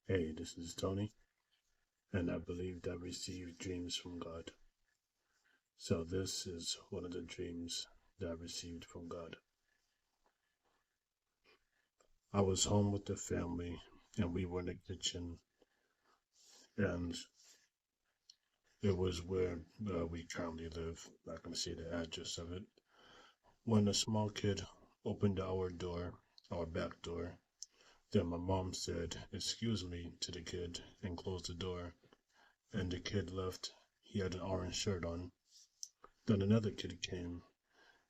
Hey, this is Tony, and I believe I received dreams from God. So, this is one of the dreams that I received from God. I was home with the family, and we were in the kitchen, and it was where we currently live. I'm not going to say the address of it. When a small kid opened our door, our back door, then my mom said, "Excuse me," to the kid and closed the door, and the kid left. He had an orange shirt on. Then another kid came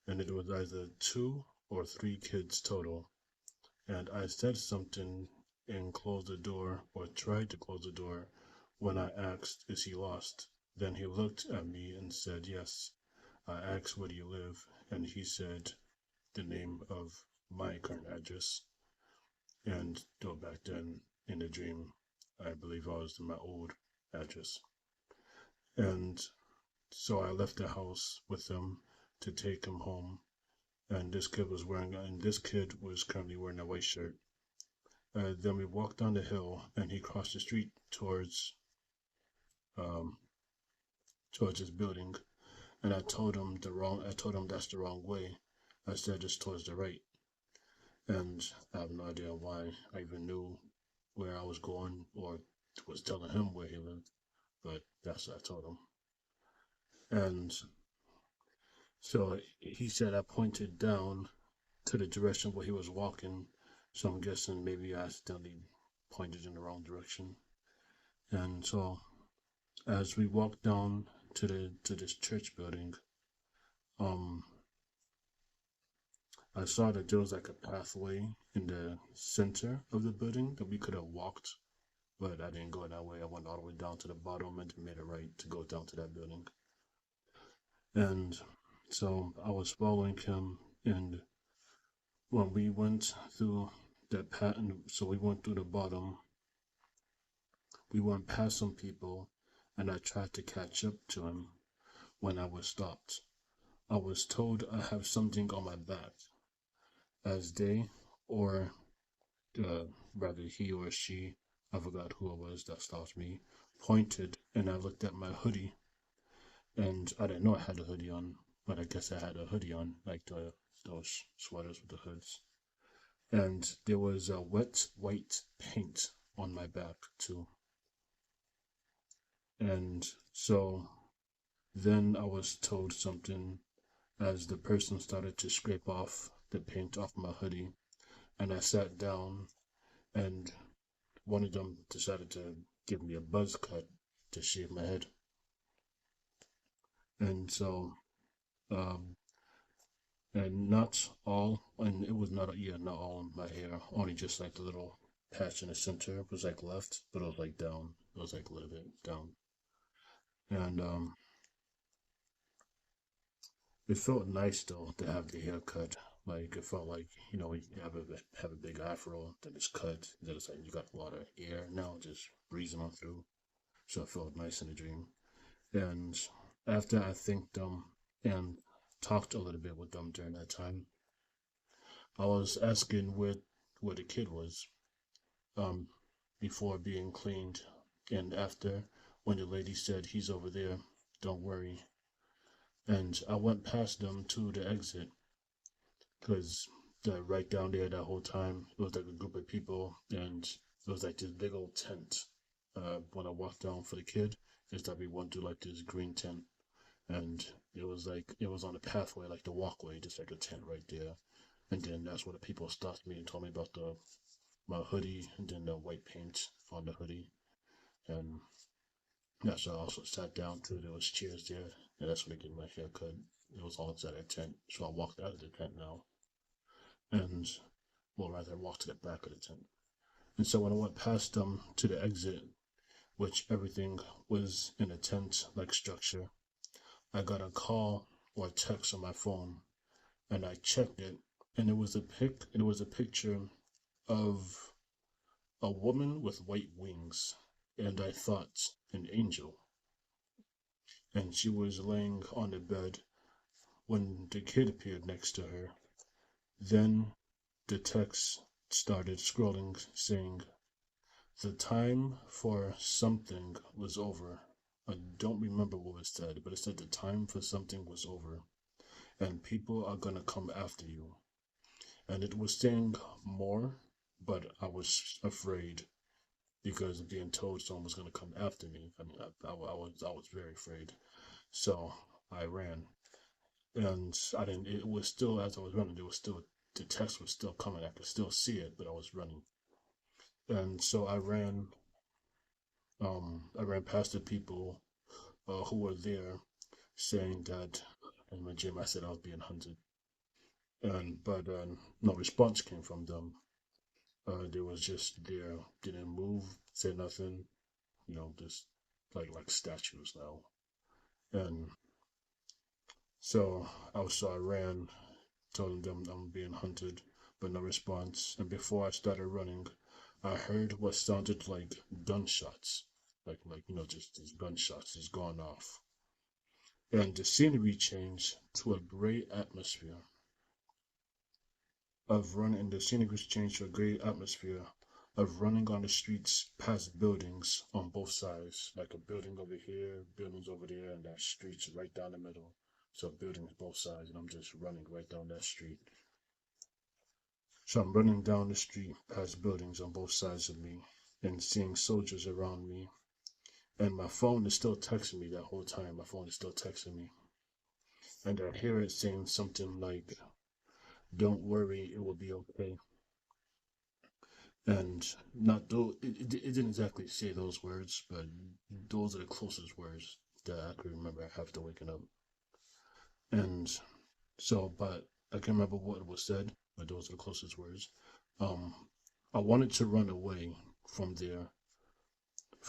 and it was either two or three kids total. And I said something and closed the door or tried to close the door when I asked, "Is he lost?" Then he looked at me and said, "Yes." I asked, "Where do you live?" And he said the name of my current address. And though back then in the dream, I believe I was in my old address. And so I left the house with him to take him home, and this kid was currently wearing a white shirt. Then we walked down the hill, and he crossed the street um, towards his building. And I told him that's the wrong way. I said it's towards the right, and I have no idea why I even knew where I was going or was telling him where he lived. But that's what I told him. And so he said I pointed down to the direction where he was walking. So I'm guessing maybe I accidentally pointed in the wrong direction. And so as we walked down to this church building, um, I saw that there was like a pathway in the center of the building that we could have walked, but I didn't go that way. I went all the way down to the bottom and made a right to go down to that building. And so I was following him, and when we went through that pattern, so we went through the bottom, we went past some people, and I tried to catch up to him when I was stopped. I was told I have something on my back, as they, or uh, rather he or she, I forgot who it was that stopped me, pointed, and I looked at my hoodie, and I didn't know I had a hoodie on, but I guess I had a hoodie on, like those sweaters with the hoods. And there was a wet white paint on my back too. And so then I was told something as the person started to scrape off the paint off my hoodie, and I sat down, and one of them decided to give me a buzz cut to shave my head. And so, um, and not all, and it was not, yeah, not all my hair, only just like the little patch in the center was like left, but it was like down. It was like a little bit down. And it felt nice though to have the haircut. Like it felt like you have a big afro, then it's cut, then it's like you got a lot of air now just breezing on through. So it felt nice in the dream. And after I thanked them and talked a little bit with them during that time, I was asking where the kid was um before being cleaned, and after when the lady said he's over there, don't worry. And I went past them to the exit because right down there that whole time it was like a group of people and it was like this big old tent. When I walked down for the kid, it's that we went to like this green tent and it was on a pathway like the walkway, just like a tent right there. And then that's where the people stopped me and told me about the my hoodie and then the white paint on the hoodie. And that's where I also sat down too. There was chairs there, and that's when I get my hair cut. It was all inside that tent, so I walked out of the tent now, and well, rather I walked to the back of the tent. And so when I went past them to the exit, which everything was in a tent-like structure, I got a call or a text on my phone, and I checked it, and it was a picture of a woman with white wings, and I thought an angel, and she was laying on the bed when the kid appeared next to her. Then the text started scrolling, saying, The time for something was over. I don't remember what was said, but it said the time for something was over, and people are gonna come after you. And it was saying more, but I was afraid because of being told someone was gonna come after me. I mean, I was very afraid. So I ran, and I didn't. It was still as I was running. There was still the text was still coming. I could still see it, but I was running, and so I ran. I ran past the people who were there, saying that in my gym I said I was being hunted, and but no response came from them. They was just there, didn't move, said nothing, just like statues now. And so I ran, telling them I'm being hunted, but no response. And before I started running, I heard what sounded like gunshots, just these gunshots just going off. And the scenery changed to a gray atmosphere of running. The scenery changed to a gray atmosphere of running on the streets past buildings on both sides, like a building over here, buildings over there, and that street's right down the middle. So buildings both sides, and I'm just running right down that street. So I'm running down the street past buildings on both sides of me and seeing soldiers around me. And my phone is still texting me that whole time. My phone is still texting me. And I hear it saying something like, "Don't worry, it will be okay." And not though it didn't exactly say those words, but those are the closest words that I can remember after waking up. And but I can't remember what was said, but those are the closest words. Um, I wanted to run away from there.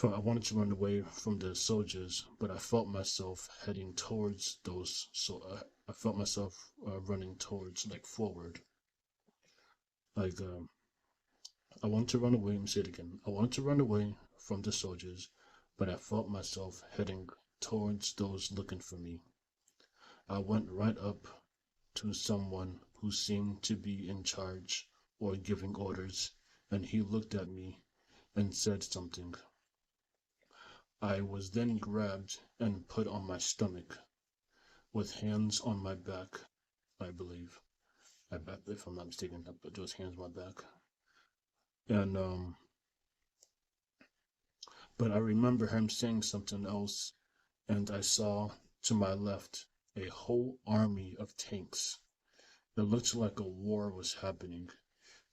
I wanted to run away from the soldiers, but I felt myself heading towards those. So I felt myself running towards, like, forward. Like I wanted to run away. Let me say it again. I wanted to run away from the soldiers, but I felt myself heading towards those looking for me. I went right up to someone who seemed to be in charge or giving orders, and he looked at me and said something. I was then grabbed and put on my stomach with hands on my back, I believe. If I'm not mistaken, I put those hands on my back. And but I remember him saying something else, and I saw to my left a whole army of tanks. It looked like a war was happening,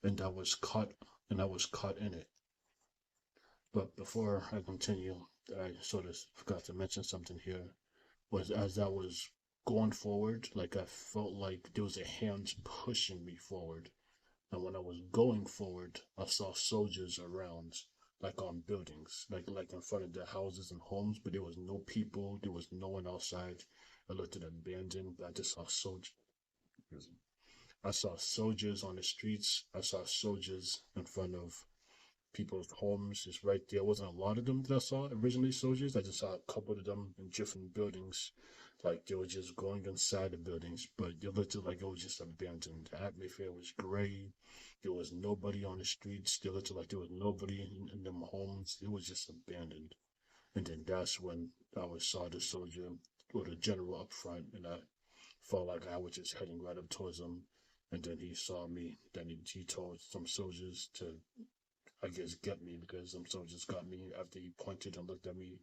and I was caught in it. But before I continue, I sort of forgot to mention something here. Was as I was going forward, like I felt like there was a hand pushing me forward. And when I was going forward, I saw soldiers around, like on buildings, like in front of the houses and homes, but there was no people, there was no one outside. I looked at abandoned, but I just saw soldiers. I saw soldiers on the streets. I saw soldiers in front of people's homes, just right there. Wasn't a lot of them that I saw originally soldiers. I just saw a couple of them in different buildings. Like they were just going inside the buildings, but it looked like it was just abandoned. The atmosphere was gray. There was nobody on the streets. It looked like there was nobody in them homes. It was just abandoned. And then that's when saw the soldier or the general up front, and I felt like I was just heading right up towards him. And then he saw me. Then he told some soldiers to, I guess, get me, because some soldiers got me after he pointed and looked at me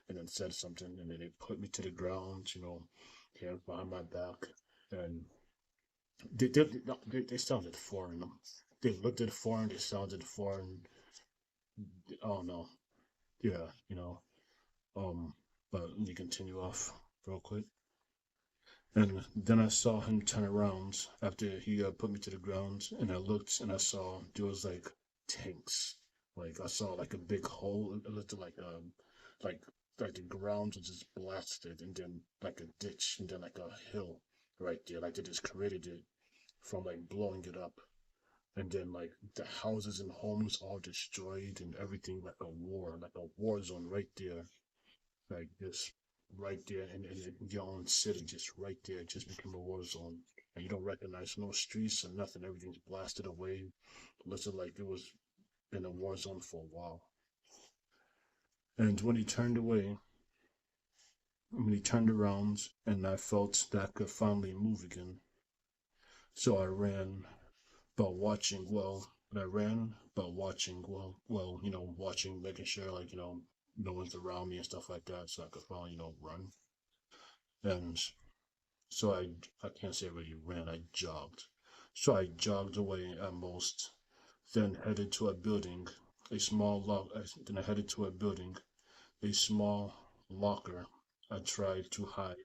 and then said something. And then they put me to the ground, hands behind my back. And they sounded foreign. They looked at foreign, they sounded foreign. Oh no. Yeah, but let me continue off real quick. And then I saw him turn around after he put me to the ground, and I looked and I saw there was like tanks. Like I saw like a big hole. It looked like like the ground was just blasted, and then like a ditch, and then like a hill right there. Like they just created it from like blowing it up, and then like the houses and homes all destroyed and everything, like a war zone right there, like this right there in your own city, just right there, just became a war zone. And you don't recognize no streets or nothing. Everything's blasted away. It looks like it was in a war zone for a while. And when he turned around, and I felt that I could finally move again. So I ran, but watching well. But I ran, but watching well, watching, making sure like no one's around me and stuff like that, so I could finally run. And so I can't say I really ran. I jogged. So I jogged away at most, then headed to a building, a small lock. Then I headed to a building, a small locker. I tried to hide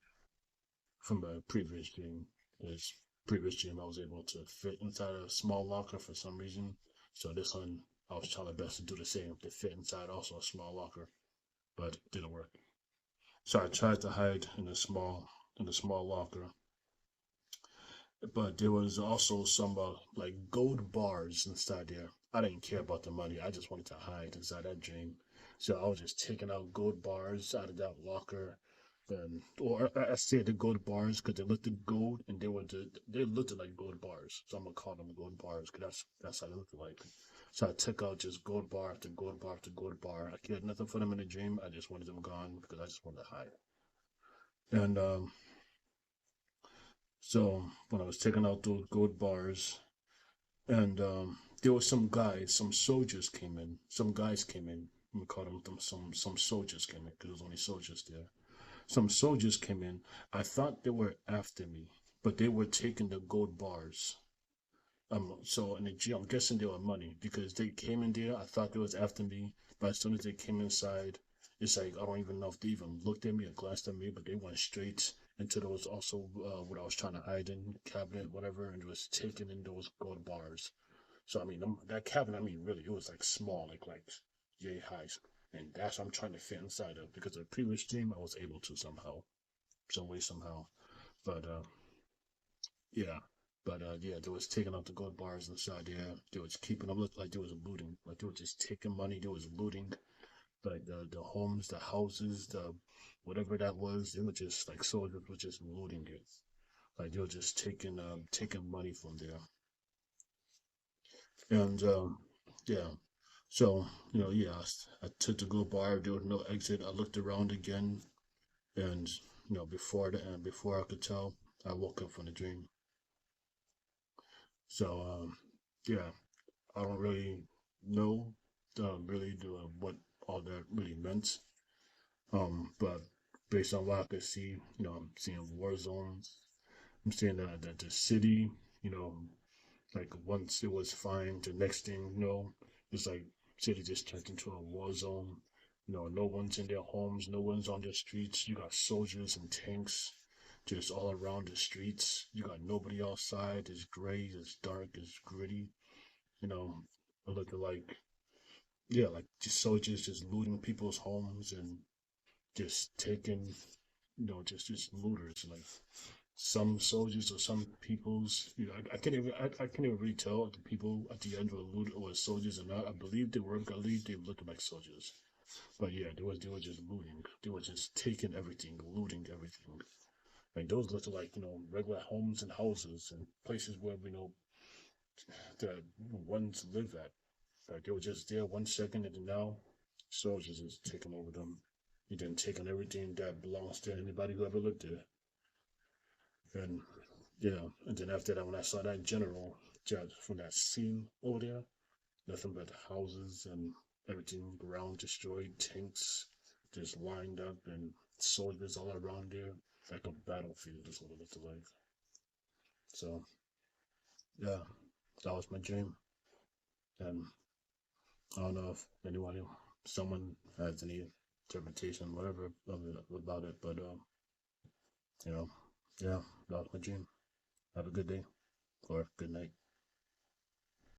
from a previous game. This previous gym, I was able to fit inside a small locker for some reason. So this one, I was trying my best to do the same, to fit inside also a small locker, but it didn't work. So I tried to hide in a small locker, but there was also some like gold bars inside there. I didn't care about the money. I just wanted to hide inside that dream. So I was just taking out gold bars out of that locker. Or I said the gold bars because they looked like gold and they looked like gold bars. So I'm gonna call them gold bars because that's how they look like. So I took out just gold bar after gold bar after gold bar. I cared nothing for them in the dream. I just wanted them gone because I just wanted to hide. And so when I was taking out those gold bars, and there was some soldiers came in. Some guys came in. We call them some soldiers came in because there was only soldiers there. Some soldiers came in. I thought they were after me, but they were taking the gold bars. So in the gym, I'm guessing they were money because they came in there. I thought they was after me, but as soon as they came inside, it's like I don't even know if they even looked at me or glanced at me, but they went straight into those also what I was trying to hide in cabinet, whatever, and was taking in those gold bars. So I mean, that cabinet, I mean, really, it was like small, like yay high, and that's what I'm trying to fit inside of because the previous gym I was able to somehow, some way somehow, but yeah. But yeah, they was taking out the gold bars inside there. They was keeping them look like they was looting. Like they were just taking money. They was looting like the homes, the houses, the whatever that was. They were just like soldiers were just looting it. Like they were just taking money from there. And yeah. So, yeah, I took the gold bar. There was no exit. I looked around again, and before I could tell, I woke up from the dream. So, yeah, I don't really know what all that really meant. But based on what I could see, I'm seeing war zones. I'm seeing that the city, you know, like once it was fine, the next thing, it's like city just turned into a war zone. No one's in their homes, no one's on the streets. You got soldiers and tanks just all around the streets. You got nobody outside. It's gray, it's dark, it's gritty. You know, looking like yeah, like just soldiers just looting people's homes and just taking, just looters. Like some soldiers or some people's, I can't even really tell if the people at the end were loot or soldiers or not. I believe they were. I believe they looked like soldiers. But yeah, they were just looting. They were just taking everything, looting everything. Like those looked like regular homes and houses and places where the ones live at. Like they were just there 1 second and then now soldiers is taking over them. You then taking everything that belongs to anybody who ever lived there. And and then after that, when I saw that general judge from that scene over there, nothing but houses and everything around destroyed, tanks just lined up, and soldiers all around there, like a battlefield is what it looked like. So yeah, that was my dream, and I don't know if someone has any interpretation, whatever about it, but you know, yeah, that was my dream. Have a good day or good night.